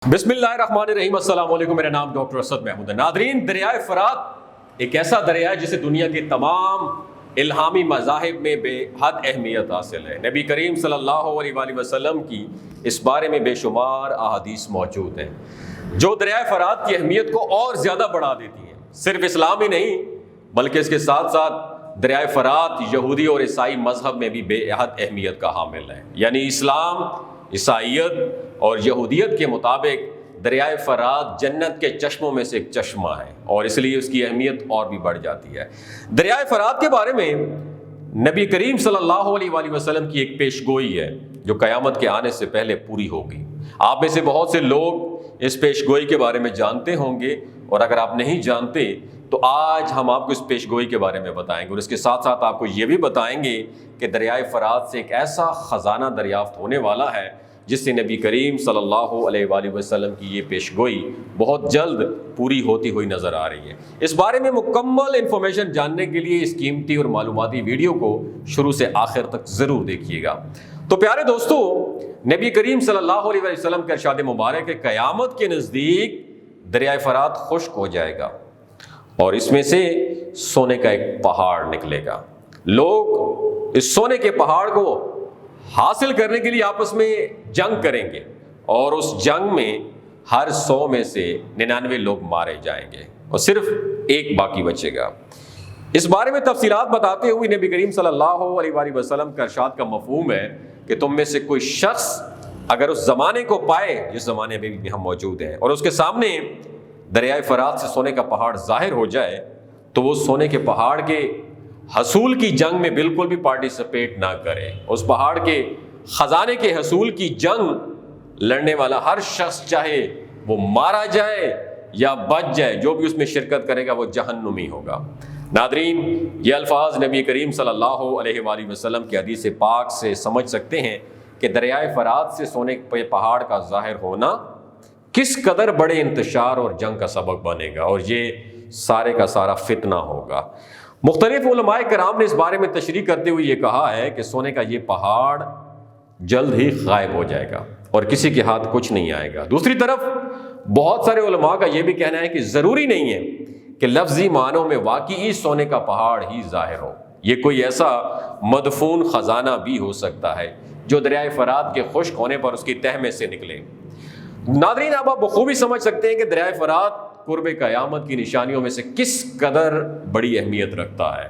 بسم اللہ الرحمن الرحیم۔ السلام علیکم، میرا نام ڈاکٹر اسد محمود ہے۔ ناظرین، دریائے فرات ایک ایسا دریا ہے جسے دنیا کے تمام الہامی مذاہب میں بے حد اہمیت حاصل ہے۔ نبی کریم صلی اللہ علیہ وآلہ وسلم کی اس بارے میں بے شمار احادیث موجود ہیں جو دریائے فرات کی اہمیت کو اور زیادہ بڑھا دیتی ہیں۔ صرف اسلام ہی نہیں بلکہ اس کے ساتھ ساتھ دریائے فرات یہودی اور عیسائی مذہب میں بھی بے حد اہمیت کا حامل ہے۔ یعنی اسلام، عیسائیت اور یہودیت کے مطابق دریائے فرات جنت کے چشموں میں سے ایک چشمہ ہے، اور اس لیے اس کی اہمیت اور بھی بڑھ جاتی ہے۔ دریائے فرات کے بارے میں نبی کریم صلی اللہ علیہ وآلہ وسلم کی ایک پیش گوئی ہے جو قیامت کے آنے سے پہلے پوری ہوگی۔ آپ میں سے بہت سے لوگ اس پیش گوئی کے بارے میں جانتے ہوں گے، اور اگر آپ نہیں جانتے تو آج ہم آپ کو اس پیش گوئی کے بارے میں بتائیں گے، اور اس کے ساتھ ساتھ آپ کو یہ بھی بتائیں گے کہ دریائے فرات سے ایک ایسا خزانہ دریافت ہونے والا ہے جس سے نبی کریم صلی اللہ علیہ وآلہ وسلم کی یہ پیش گوئی بہت جلد پوری ہوتی ہوئی نظر آ رہی ہے۔ اس بارے میں مکمل انفارمیشن جاننے کے لیے اس قیمتی اور معلوماتی ویڈیو کو شروع سے آخر تک ضرور دیکھیے گا۔ تو پیارے دوستو، نبی کریم صلی اللہ علیہ وآلہ وسلم کا ارشاد مبارک ہے، قیامت کے نزدیک دریائے فرات خشک ہو جائے گا اور اس میں سے سونے کا ایک پہاڑ نکلے گا۔ لوگ اس سونے کے پہاڑ کو حاصل کرنے کے لیے آپس میں جنگ کریں گے، اور اس جنگ میں ہر 100 میں سے 99 لوگ مارے جائیں گے اور صرف ایک باقی بچے گا۔ اس بارے میں تفصیلات بتاتے ہوئے نبی کریم صلی اللہ علیہ وآلہ وسلم کا ارشاد کا مفہوم ہے کہ تم میں سے کوئی شخص اگر اس زمانے کو پائے جس زمانے میں بھی ہم موجود ہیں، اور اس کے سامنے دریائے فرات سے سونے کا پہاڑ ظاہر ہو جائے، تو وہ سونے کے پہاڑ کے حصول کی جنگ میں بالکل بھی پارٹیسپیٹ نہ کرے۔ اس پہاڑ کے خزانے کے حصول کی جنگ لڑنے والا ہر شخص، چاہے وہ مارا جائے یا بچ جائے، جو بھی اس میں شرکت کرے گا وہ جہنمی ہوگا۔ ناظرین، یہ الفاظ نبی کریم صلی اللہ علیہ وآلہ وسلم کی حدیث پاک سے سمجھ سکتے ہیں کہ دریائے فرات سے سونے کے پہاڑ کا ظاہر ہونا کس قدر بڑے انتشار اور جنگ کا سبب بنے گا، اور یہ سارے کا سارا فتنہ ہوگا۔ مختلف علماء کرام نے اس بارے میں تشریح کرتے ہوئے یہ کہا ہے کہ سونے کا یہ پہاڑ جلد ہی غائب ہو جائے گا اور کسی کے ہاتھ کچھ نہیں آئے گا۔ دوسری طرف بہت سارے علماء کا یہ بھی کہنا ہے کہ ضروری نہیں ہے کہ لفظی معنوں میں واقعی سونے کا پہاڑ ہی ظاہر ہو، یہ کوئی ایسا مدفون خزانہ بھی ہو سکتا ہے جو دریائے فرات کے خشک ہونے پر اس کی تہ میں سے نکلے۔ ناظرین، آپ بخوبی سمجھ سکتے ہیں کہ دریائے فرات قرب قیامت کی نشانیوں میں سے کس قدر بڑی اہمیت رکھتا ہے۔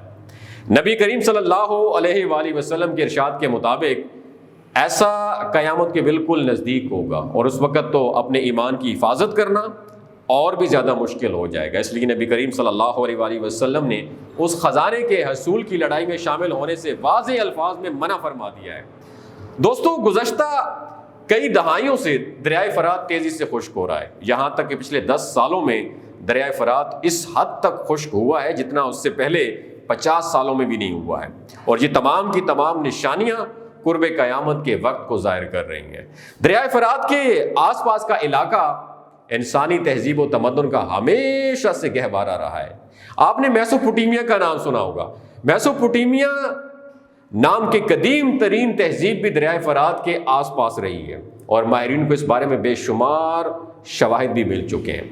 نبی کریم صلی اللہ علیہ وآلہ وسلم کے ارشاد کے مطابق ایسا قیامت کے بالکل نزدیک ہوگا، اور اس وقت تو اپنے ایمان کی حفاظت کرنا اور بھی زیادہ مشکل ہو جائے گا۔ اس لیے نبی کریم صلی اللہ علیہ وآلہ وسلم نے اس خزانے کے حصول کی لڑائی میں شامل ہونے سے واضح الفاظ میں منع فرما دیا ہے۔ دوستو، گزشتہ کئی دہائیوں سے دریائے فرات تیزی سے خشک ہو رہا ہے، یہاں تک کہ پچھلے 10 سالوں میں دریائے فرات اس حد تک خشک ہوا ہے جتنا اس سے پہلے 50 سالوں میں بھی نہیں ہوا ہے، اور یہ تمام کی تمام نشانیاں قرب قیامت کے وقت کو ظاہر کر رہی ہیں۔ دریائے فرات کے آس پاس کا علاقہ انسانی تہذیب و تمدن کا ہمیشہ سے گہوارہ رہا ہے۔ آپ نے میسوپوٹیمیا کا نام سنا ہوگا۔ میسوپوٹیمیا نام کے قدیم ترین تہذیب بھی دریائے فرات کے آس پاس رہی ہے، اور ماہرین کو اس بارے میں بے شمار شواہد بھی مل چکے ہیں۔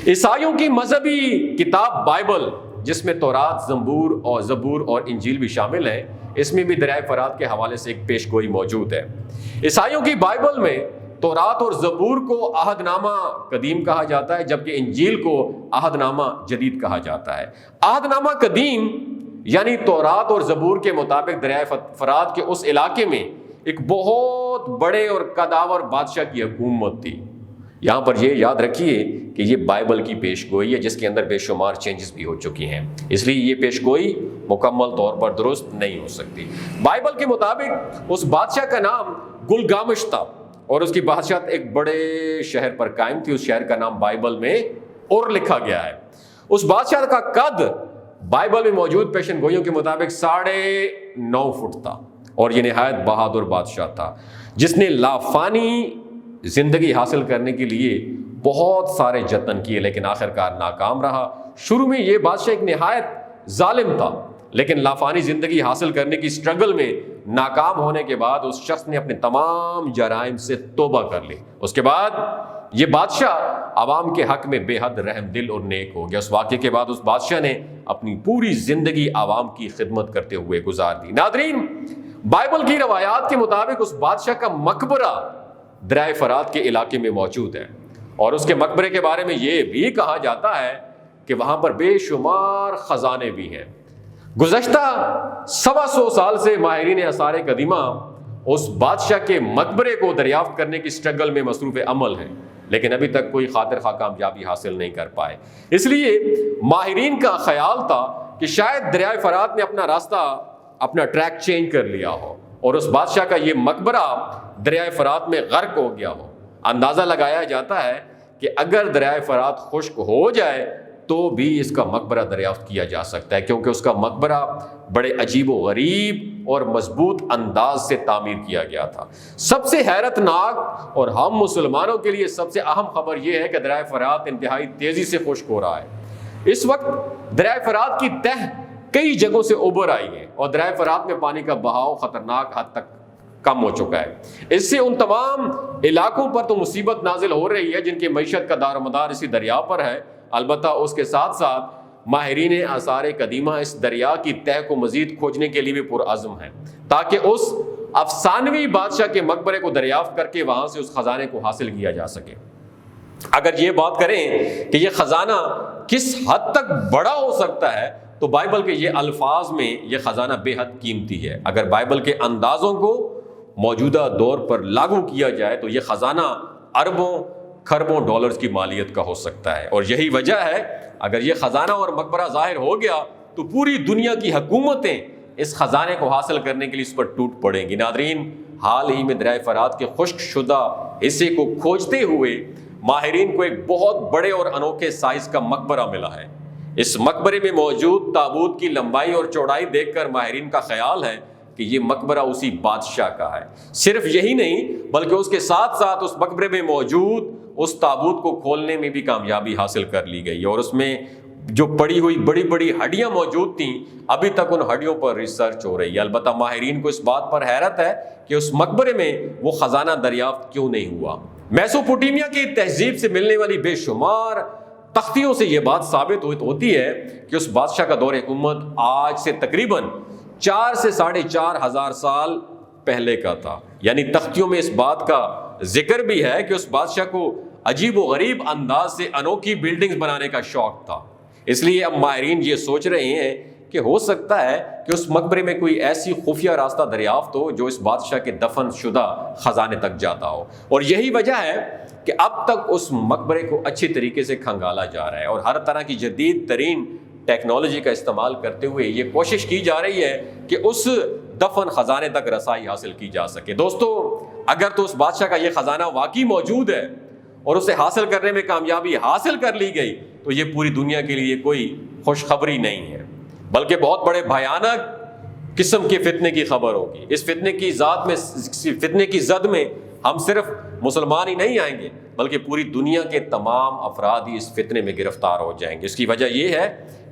عیسائیوں کی مذہبی کتاب بائبل، جس میں تورات، زبور اور انجیل بھی شامل ہیں، اس میں بھی دریائے فرات کے حوالے سے ایک پیش گوئی موجود ہے۔ عیسائیوں کی بائبل میں تورات اور زبور کو عہد نامہ قدیم کہا جاتا ہے، جبکہ انجیل کو عہد نامہ جدید کہا جاتا ہے۔ عہد نامہ قدیم یعنی تورات اور زبور کے مطابق دریائے فرات کے اس علاقے میں ایک بہت بڑے اور قداور بادشاہ کی حکومت تھی۔ یہاں پر یہ یاد رکھیے کہ یہ بائبل کی پیش گوئی ہے جس کے اندر بے شمار چینجز بھی ہو چکی ہیں، اس لیے یہ پیش گوئی مکمل طور پر درست نہیں ہو سکتی۔ بائبل کے مطابق اس بادشاہ کا نام گلگامش تھا، اور اس کی بادشاہت ایک بڑے شہر پر قائم تھی۔ اس شہر کا نام بائبل میں اور لکھا گیا ہے۔ اس بادشاہ کا قد بائبل میں موجود پیشن گوئیوں کے مطابق 9.5 فٹ تھا، اور یہ نہایت بہادر بادشاہ تھا جس نے لافانی زندگی حاصل کرنے کے لیے بہت سارے جتن کیے، لیکن آخرکار ناکام رہا۔ شروع میں یہ بادشاہ ایک نہایت ظالم تھا، لیکن لافانی زندگی حاصل کرنے کی سٹرگل میں ناکام ہونے کے بعد اس شخص نے اپنے تمام جرائم سے توبہ کر لی۔ اس کے بعد یہ بادشاہ عوام کے حق میں بے حد رحم دل اور نیک ہو گیا۔ اس واقعے کے بعد اس بادشاہ نے اپنی پوری زندگی عوام کی خدمت کرتے ہوئے گزار دی۔ ناظرین، بائبل کی روایات کے مطابق اس بادشاہ کا مقبرہ دریائے فرات کے علاقے میں موجود ہے، اور اس کے مقبرے کے بارے میں یہ بھی کہا جاتا ہے کہ وہاں پر بے شمار خزانے بھی ہیں۔ گزشتہ 125 سال سے ماہرین آثار قدیمہ اس بادشاہ کے مقبرے کو دریافت کرنے کی سٹرگل میں مصروف عمل ہیں، لیکن ابھی تک کوئی خاطر خواہ کامیابی حاصل نہیں کر پائے۔ اس لیے ماہرین کا خیال تھا کہ شاید دریائے فرات نے اپنا راستہ، اپنا ٹریک چینج کر لیا ہو اور اس بادشاہ کا یہ مقبرہ دریائے فرات میں غرق ہو گیا ہو۔ اندازہ لگایا جاتا ہے کہ اگر دریائے فرات خشک ہو جائے تو بھی اس کا مقبرہ دریافت کیا جا سکتا ہے، کیونکہ اس کا مقبرہ بڑے عجیب و غریب اور مضبوط انداز سے تعمیر کیا گیا تھا۔ سب سے حیرت ناک اور ہم مسلمانوں کے لیے سب سے اہم خبر یہ ہے کہ دریائے فرات انتہائی تیزی سے خشک ہو رہا ہے۔ اس وقت دریائے فرات کی تہ کئی جگہوں سے ابھر آئی ہے اور دریائے فرات میں پانی کا بہاؤ خطرناک حد تک کم ہو چکا ہے۔ اس سے ان تمام علاقوں پر تو مصیبت نازل ہو رہی ہے جن کی معیشت کا دار و مدار اسی دریا پر ہے، البتہ اس کے ساتھ ساتھ ماہرین آثار قدیمہ اس دریا کی تہ کو مزید کھوجنے کے لیے بھی پرعزم ہیں تاکہ اس افسانوی بادشاہ کے مقبرے کو دریافت کر کے وہاں سے اس خزانے کو حاصل کیا جا سکے۔ اگر یہ بات کریں کہ یہ خزانہ کس حد تک بڑا ہو سکتا ہے تو بائبل کے یہ الفاظ میں یہ خزانہ بے حد قیمتی ہے۔ اگر بائبل کے اندازوں کو موجودہ دور پر لاگو کیا جائے تو یہ خزانہ اربوں کھربوں ڈالرز کی مالیت کا ہو سکتا ہے، اور یہی وجہ ہے اگر یہ خزانہ اور مقبرہ ظاہر ہو گیا تو پوری دنیا کی حکومتیں اس خزانے کو حاصل کرنے کے لیے اس پر ٹوٹ پڑیں گی۔ ناظرین، حال ہی میں دریائے فرات کے خشک شدہ حصے کو کھوجتے ہوئے ماہرین کو ایک بہت بڑے اور انوکھے سائز کا مقبرہ ملا ہے۔ اس مقبرے میں موجود تابوت کی لمبائی اور چوڑائی دیکھ کر ماہرین کا خیال ہے کہ یہ مقبرہ اسی بادشاہ کا ہے۔ صرف یہی نہیں بلکہ اس کے ساتھ ساتھ اس مقبرے میں موجود اس تابوت کو کھولنے میں بھی کامیابی حاصل کر لی گئی، اور اس میں جو پڑی ہوئی بڑی بڑی ہڈیاں موجود تھیں ابھی تک ان ہڈیوں پر ریسرچ ہو رہی ہے۔ البتہ ماہرین کو اس بات پر حیرت ہے کہ اس مقبرے میں وہ خزانہ دریافت کیوں نہیں ہوا۔ میسوپوٹیمیا کی تہذیب سے ملنے والی بے شمار تختیوں سے یہ بات ثابت ہوتی ہے کہ اس بادشاہ کا دور حکومت آج سے تقریباً 4 سے 4.5 ہزار سال پہلے کا تھا۔ یعنی تختیوں میں اس بات کا ذکر بھی ہے کہ اس بادشاہ کو عجیب و غریب انداز سے انوکھی بلڈنگز بنانے کا شوق تھا۔ اس لیے اب ماہرین یہ سوچ رہے ہیں کہ ہو سکتا ہے کہ اس مقبرے میں کوئی ایسی خفیہ راستہ دریافت ہو جو اس بادشاہ کے دفن شدہ خزانے تک جاتا ہو، اور یہی وجہ ہے کہ اب تک اس مقبرے کو اچھی طریقے سے کھنگالا جا رہا ہے اور ہر طرح کی جدید ترین ٹیکنالوجی کا استعمال کرتے ہوئے یہ کوشش کی جا رہی ہے کہ اس دفن خزانے تک رسائی حاصل کی جا سکے۔ دوستو، اگر تو اس بادشاہ کا یہ خزانہ واقعی موجود ہے اور اسے حاصل کرنے میں کامیابی حاصل کر لی گئی تو یہ پوری دنیا کے لیے کوئی خوشخبری نہیں ہے، بلکہ بہت بڑے بھیانک قسم کے فتنے کی خبر ہوگی۔ اس فتنے کی زد میں ہم صرف مسلمان ہی نہیں آئیں گے بلکہ پوری دنیا کے تمام افراد ہی اس فتنے میں گرفتار ہو جائیں گے۔ اس کی وجہ یہ ہے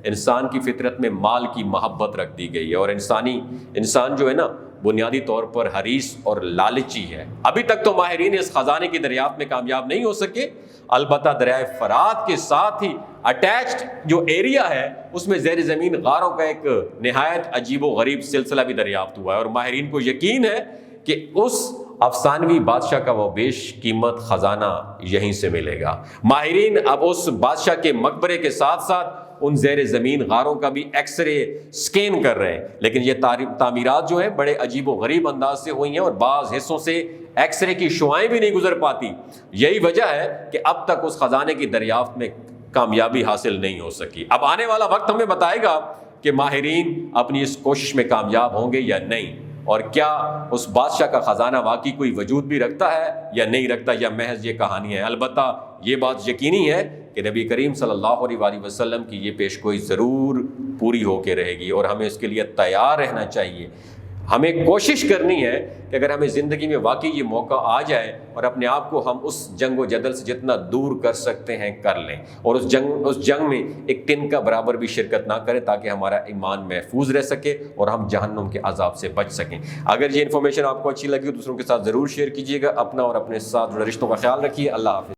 انسان کی فطرت میں مال کی محبت رکھ دی گئی ہے، اور انسان جو ہے نا بنیادی طور پر حریص اور لالچی ہے۔ ابھی تک تو ماہرین اس خزانے کی دریافت میں کامیاب نہیں ہو سکے، البتہ دریائے فرات کے ساتھ ہی اٹیچڈ جو ایریا ہے اس میں زیر زمین غاروں کا ایک نہایت عجیب و غریب سلسلہ بھی دریافت ہوا ہے، اور ماہرین کو یقین ہے کہ اس افسانوی بادشاہ کا وہ بیش قیمت خزانہ یہیں سے ملے گا۔ ماہرین اب اس بادشاہ کے مقبرے کے ساتھ ساتھ ان زیر زمین غاروں کا بھی ایکس رے سکین کر رہے ہیں، لیکن یہ تعمیرات جو ہیں بڑے عجیب و غریب انداز سے ہوئی ہیں اور بعض حصوں سے ایکس رے کی شعاعیں بھی نہیں گزر پاتی۔ یہی وجہ ہے کہ اب تک اس خزانے کی دریافت میں کامیابی حاصل نہیں ہو سکی۔ اب آنے والا وقت ہمیں بتائے گا کہ ماہرین اپنی اس کوشش میں کامیاب ہوں گے یا نہیں، اور کیا اس بادشاہ کا خزانہ واقعی کوئی وجود بھی رکھتا ہے یا نہیں رکھتا، یا محض یہ کہانی ہے۔ البتہ یہ بات یقینی ہے کہ نبی کریم صلی اللہ علیہ وسلم کی یہ پیشگوئی ضرور پوری ہو کے رہے گی، اور ہمیں اس کے لیے تیار رہنا چاہیے۔ ہمیں کوشش کرنی ہے کہ اگر ہمیں زندگی میں واقعی یہ موقع آ جائے اور اپنے آپ کو ہم اس جنگ و جدل سے جتنا دور کر سکتے ہیں کر لیں، اور اس جنگ میں ایک تن کا برابر بھی شرکت نہ کریں تاکہ ہمارا ایمان محفوظ رہ سکے اور ہم جہنم کے عذاب سے بچ سکیں۔ اگر یہ انفارمیشن آپ کو اچھی لگی تو دوسروں کے ساتھ ضرور شیئر کیجیے گا۔ اپنا اور اپنے ساتھ جڑے رشتوں کا خیال رکھیے۔ اللہ حافظ۔